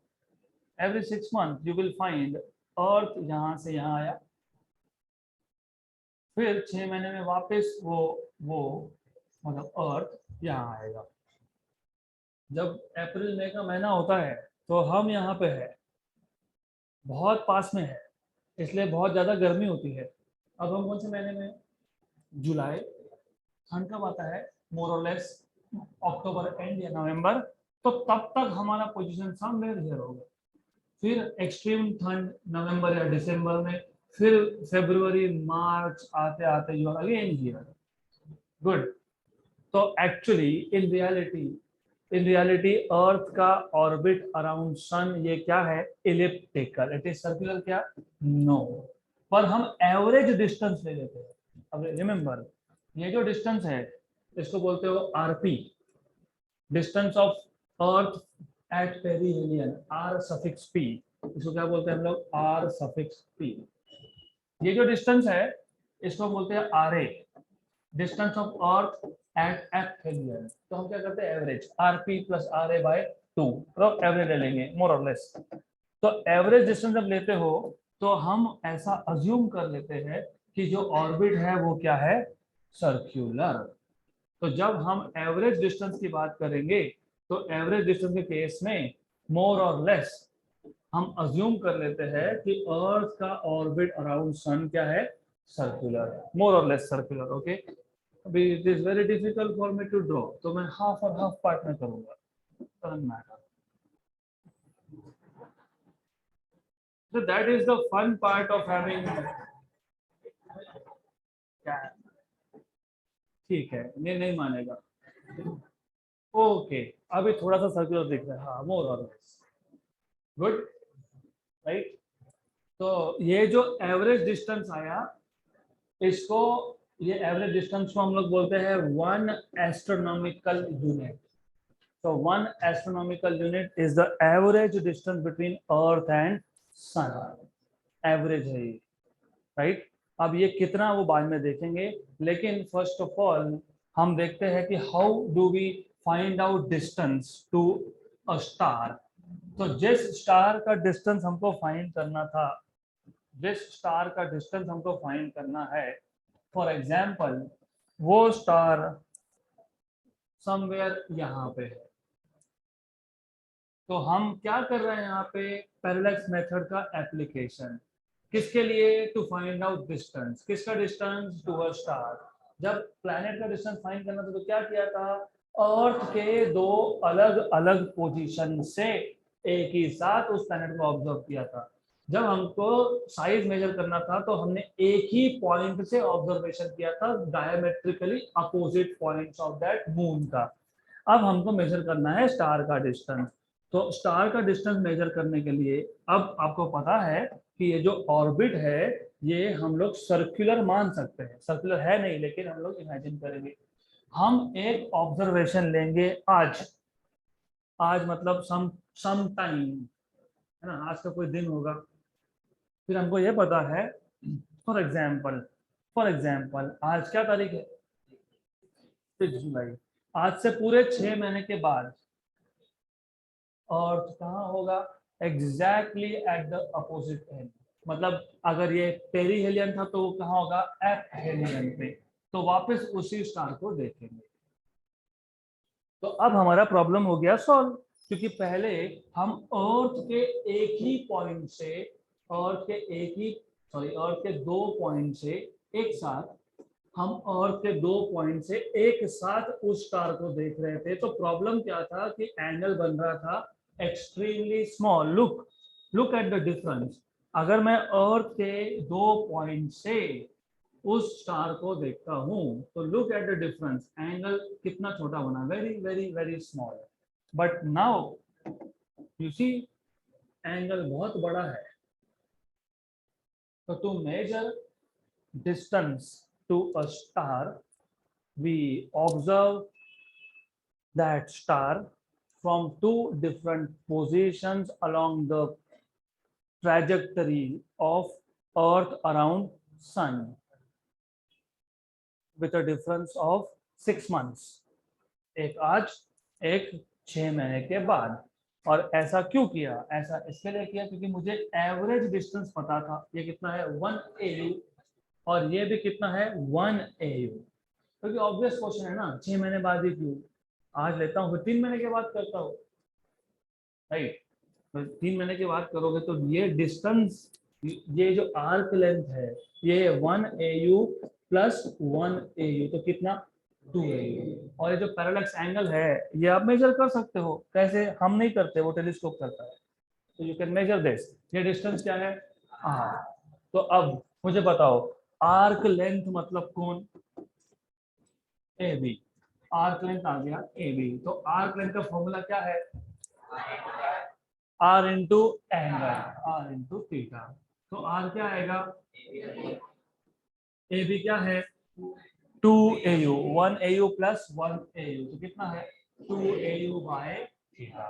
every 6 months you will find अर्थ यहां से यहां आया, फिर 6 महीने में वापस वो मतलब अर्थ यहाँ आएगा। जब अप्रैल मई का महीना होता है तो हम यहाँ पे है, बहुत पास में है, इसलिए बहुत ज्यादा गर्मी होती है। अब हम कौन से महीने में, जुलाई, ठंड कब आता है, मोर और लेस अक्टूबर एंड या नवंबर, तो तब तक हमारा पोजीशन समवेयर हियर होगा। फिर एक्सट्रीम ठंड नवंबर या दिसंबर में, फिर फरवरी मार्च आते आते you are again here. Good. तो एक्चुअली इन रियलिटी अर्थ का ऑर्बिट अराउंड सन ये क्या है, इलिप्टिकल, इट इज सर्कुलर क्या, नो, पर हम एवरेज डिस्टेंस ले लेते हैं। अब रिमेंबर ये जो डिस्टेंस है इसको बोलते हो RP, distance of earth at perihelion, R suffix P, इसको क्या बोलते हैं हम लोग, आर सफिक्स पी। ये जो डिस्टेंस है इसको बोलते हैं R A, distance of earth at aphelion. तो हम क्या करते हैं, average RP plus R A by 2, तो एवरेज ले लेंगे मोर और लेस। तो एवरेज डिस्टेंस जब लेते हो तो हम ऐसा अज्यूम कर लेते हैं कि जो ऑर्बिट है वो क्या है, सर्क्यूलर। तो जब हम एवरेज डिस्टेंस की बात करेंगे तो एवरेज डिस्टेंस के केस में मोर और लेस हम अज्यूम कर लेते हैं कि अर्थ का ऑर्बिट अराउंड सन क्या है, सर्कुलर, मोर और लेस सर्कुलर। ओके, अभी it is very difficult for me to draw, तो मैं हाफ और हाफ पार्ट में करूंगा, doesn't matter. So that is the fun part of having, क्या है, ठीक है, ये नहीं मानेगा। ओके, अभी थोड़ा सा सर्कुलर दिख रहा है, हाँ मोर और लेस, गुड राइट। तो ये जो एवरेज डिस्टेंस आया, इसको, ये एवरेज डिस्टेंस को हम लोग बोलते हैं 1 astronomical unit. So 1 astronomical unit is the average distance between Earth and Sun. Average है ये, right? अब ये कितना वो बाद में देखेंगे, लेकिन फर्स्ट ऑफ ऑल हम देखते हैं कि how do we find out distance to a star. तो जिस स्टार का डिस्टेंस हमको फाइंड करना था, जिस स्टार का डिस्टेंस हमको फाइंड करना है, फॉर एग्जाम्पल वो स्टार समवेयर यहाँ पे है, तो हम क्या कर रहे हैं यहाँ पे, पैरेलैक्स मेथड का एप्लीकेशन, किसके लिए, टू फाइंड आउट डिस्टेंस, किसका डिस्टेंस, टू अ स्टार। जब प्लैनेट का डिस्टेंस फाइंड करना था तो क्या किया था, अर्थ के 2 अलग अलग पोजीशन से एक ही साथ उस प्लैनेट को ऑब्जर्व किया था। जब हमको साइज मेजर करना था तो हमने एक ही पॉइंट से ऑब्जर्वेशन किया था, diametrically opposite points of that moon का। अब हमको मेजर करना है स्टार का डिस्टेंस। तो स्टार का डिस्टेंस मेजर करने के लिए अब आपको पता है कि ये जो ऑर्बिट है ये हम लोग सर्कुलर मान सकते हैं, सर्कुलर है नहीं लेकिन हम लोग इमेजिन करेंगे। हम एक ऑब्जर्वेशन लेंगे आज, आज मतलब सम टाइम, है ना, आज का कोई दिन होगा, फिर हमको ये पता है, फॉर एग्जाम्पल आज क्या तारीख है, 6 जुलाई, आज से पूरे 6 महीने के बाद और कहाँ होगा, exactly at the opposite and. मतलब अगर ये पेरीहेलियन था तो कहाँ होगा, एपहेलियन पे, तो वापस उसी स्टार को देखेंगे। तो अब हमारा प्रॉब्लम हो गया सॉल्व, क्योंकि पहले हम अर्थ के एक ही पॉइंट से, अर्थ के 2 पॉइंट से एक साथ, हम अर्थ के 2 पॉइंट से एक साथ उस स्टार को देख रहे थे। तो प्रॉब्लम क्या था कि एंगल बन रहा था extremely small. Look, look at the difference. अगर मैं अर्थ के 2 पॉइंट से उस स्टार को देखता हूं तो look at the difference, angle कितना छोटा बना, very very very small. But now you see angle बहुत बड़ा है। तो to measure distance to a star, we observe that star from two different positions along the trajectory of Earth around Sun with a difference of 6 months. एक आज, एक 6 महीने के बाद। और ऐसा क्यों किया? ऐसा इसके लिए किया क्योंकि मुझे एवरेज डिस्टेंस पता था, ये कितना है 1 AU, और ये भी कितना है 1 AU। क्योंकि ऑब्वियस क्वेश्चन है ना, 6 महीने बाद ही क्यों, आज लेता हूँ फिर 3 महीने के बाद करता हूँ, राइट। तो 3 महीने की बात करोगे तो ये डिस्टेंस, ये जो आर्क लेंथ है ये 1 AU प्लस 1 AU, तो कितना 2 AU। और ये जो पैरेलक्स एंगल है ये आप मेजर कर सकते हो। कैसे? हम नहीं करते, वो टेलीस्कोप करता है। तो यू कैन मेजर दिस। ये डिस्टेंस क्या है? R। तो अब मुझे बताओ, आर्क लेंथ मतलब कौन? AB। आर्क लेंथ आ गया AB। तो आर्क लेंथ का फॉर्मूला क्या है? R into angle, R into theta. तो R क्या आएगा? AB क्या है? 2 AU, 1 AU प्लस 1 AU, तो कितना है 2 AU by theta,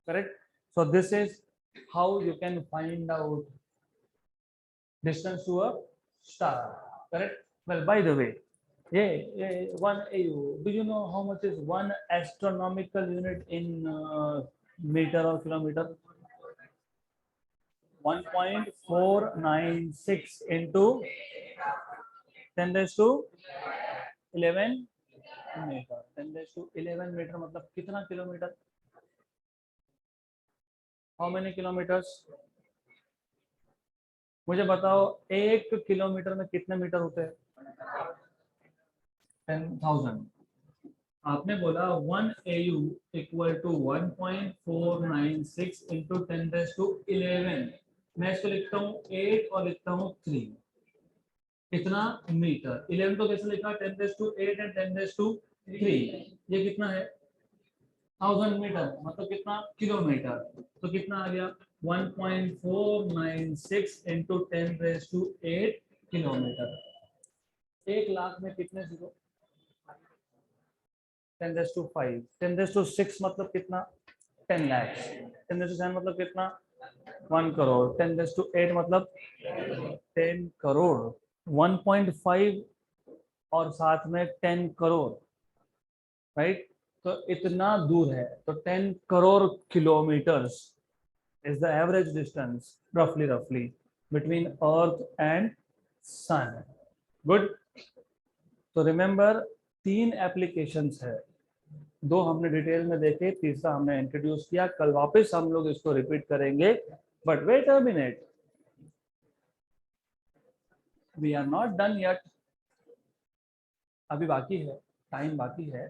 correct. So this is how you can find out distance to a star, correct. Well by the way, ये 1 AU, do you know how much is 1 astronomical unit in meter or kilometer? 1.496 into 10 raised to 11 meter. 10 raised to 11 meter मतलब कितना kilometre? How many kilometres? मुझे बताओ, 1 kilometre में कितने metre होते हैं? 10,000। आपने बोला 1 AU equal to 1.496 into 10 raised to 11। मैं इसको लिखता हूँ 8 और लिखता हूँ 3। कितना मीटर? 11 तो कैसे लिखा? 10 raised to 8 and 10 raised to 3। ये कितना है? 1000 मीटर, मतलब कितना किलोमीटर। तो कितना आ गया 1.496 into 10 raised to 8 kilometre. 1 lakh में कितने zero? 10 raised to 5। 10 raised to 6 मतलब कितना? 10 लाख। 10 raised to 7 मतलब कितना? 1 करोड़। 10 raised to 8 मतलब 10 करोड़। 1.5 और साथ में 10 करोड़, राइट। तो इतना दूर है, तो 10 crore kilometres is the average distance roughly between earth and sun. Good. तो रिमेंबर 3 एप्लीकेशंस है, 2 हमने डिटेल में देखे, तीसरा हमने इंट्रोड्यूस किया। कल वापस हम लोग इसको रिपीट करेंगे। But wait a minute, we are not done yet, अभी बाकी है, टाइम बाकी है।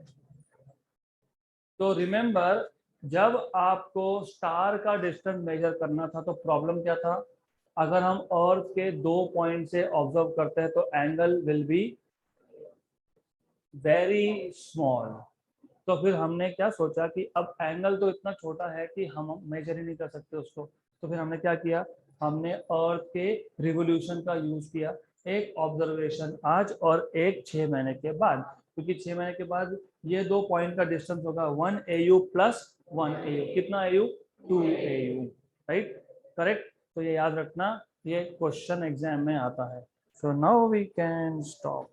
तो रिमेंबर, जब आपको स्टार का डिस्टेंस मेजर करना था तो प्रॉब्लम क्या था? अगर हम अर्थ के 2 पॉइंट से ऑब्जर्व करते हैं तो angle will be very small. तो फिर हमने क्या सोचा कि अब एंगल तो इतना छोटा है कि हम मेजर ही नहीं कर सकते उसको। तो फिर हमने क्या किया? हमने अर्थ के रिवोल्यूशन का यूज किया, एक ऑब्जर्वेशन आज और एक 6 महीने के बाद। क्योंकि 6 महीने के बाद ये 2 पॉइंट का डिस्टेंस होगा 1 AU प्लस 1 AU। कितना AU? 2 AU, right, correct. तो ये याद रखना, ये क्वेश्चन एग्जाम में आता है। So now we can stop.